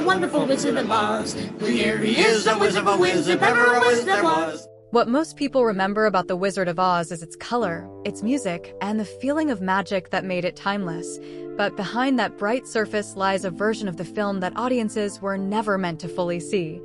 the wonderful Wizard of Oz. Here he is, a wizard of a wizard, ever a wizard there was. What most people remember about The Wizard of Oz is its color, its music, and the feeling of magic that made it timeless. But behind that bright surface lies a version of the film that audiences were never meant to fully see.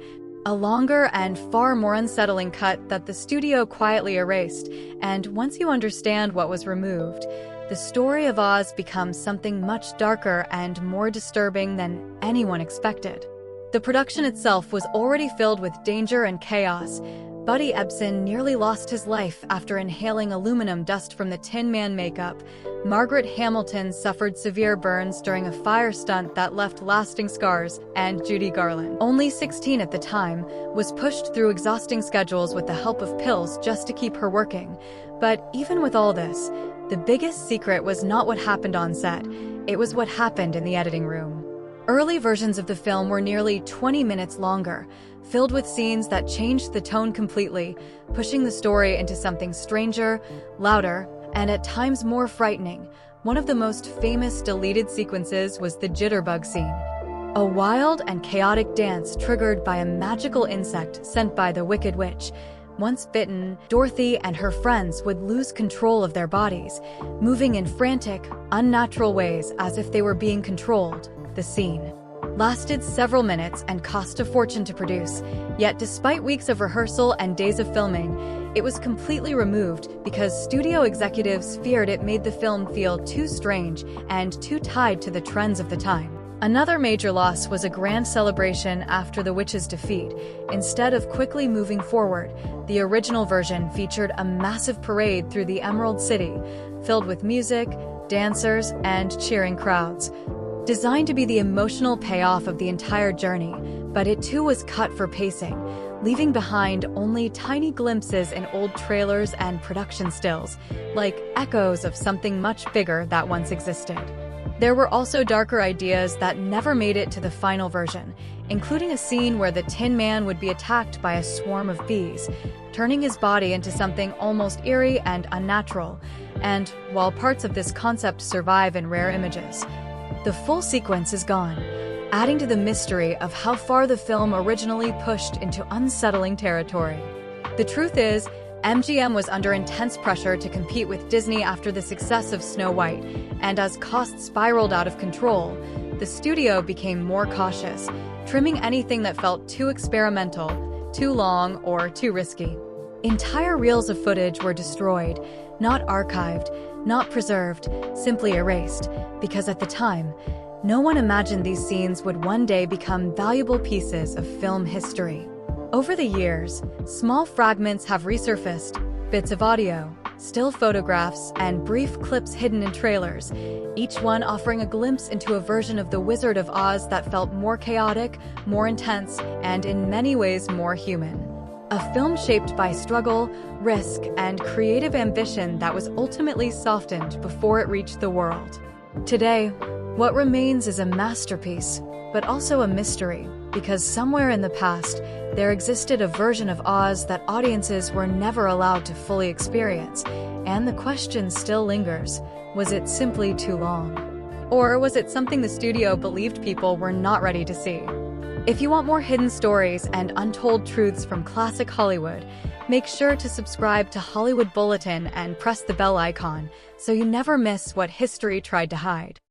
A longer and far more unsettling cut that the studio quietly erased, and once you understand what was removed, the story of Oz becomes something much darker and more disturbing than anyone expected. The production itself was already filled with danger and chaos. Buddy Ebsen nearly lost his life after inhaling aluminum dust from the Tin Man makeup. Margaret Hamilton suffered severe burns during a fire stunt that left lasting scars, and Judy Garland, only 16 at the time, was pushed through exhausting schedules with the help of pills just to keep her working. But even with all this, the biggest secret was not what happened on set, it was what happened in the editing room. Early versions of the film were nearly 20 minutes longer, filled with scenes that changed the tone completely, pushing the story into something stranger, louder, and at times more frightening. One of the most famous deleted sequences was the jitterbug scene, a wild and chaotic dance triggered by a magical insect sent by the Wicked Witch. Once bitten, Dorothy and her friends would lose control of their bodies, moving in frantic, unnatural ways as if they were being controlled. The scene lasted several minutes and cost a fortune to produce, yet despite weeks of rehearsal and days of filming, it was completely removed because studio executives feared it made the film feel too strange and too tied to the trends of the time. Another major loss was a grand celebration after the witch's defeat. Instead of quickly moving forward, the original version featured a massive parade through the Emerald City, filled with music, dancers, and cheering crowds. Designed to be the emotional payoff of the entire journey, but it too was cut for pacing, leaving behind only tiny glimpses in old trailers and production stills, like echoes of something much bigger that once existed. There were also darker ideas that never made it to the final version, including a scene where the Tin Man would be attacked by a swarm of bees, turning his body into something almost eerie and unnatural. And while parts of this concept survive in rare images, the full sequence is gone, adding to the mystery of how far the film originally pushed into unsettling territory. The truth is, MGM was under intense pressure to compete with Disney after the success of Snow White, and as costs spiraled out of control, the studio became more cautious, trimming anything that felt too experimental, too long, or too risky. Entire reels of footage were destroyed, not archived, not preserved, simply erased, because at the time, no one imagined these scenes would one day become valuable pieces of film history. Over the years, small fragments have resurfaced, bits of audio, still photographs, and brief clips hidden in trailers, each one offering a glimpse into a version of The Wizard of Oz that felt more chaotic, more intense, and in many ways more human. A film shaped by struggle, risk, and creative ambition that was ultimately softened before it reached the world. Today, what remains is a masterpiece, but also a mystery, because somewhere in the past, there existed a version of Oz that audiences were never allowed to fully experience, and the question still lingers: was it simply too long? Or was it something the studio believed people were not ready to see? If you want more hidden stories and untold truths from classic Hollywood, make sure to subscribe to Hollywood Bulletin and press the bell icon so you never miss what history tried to hide.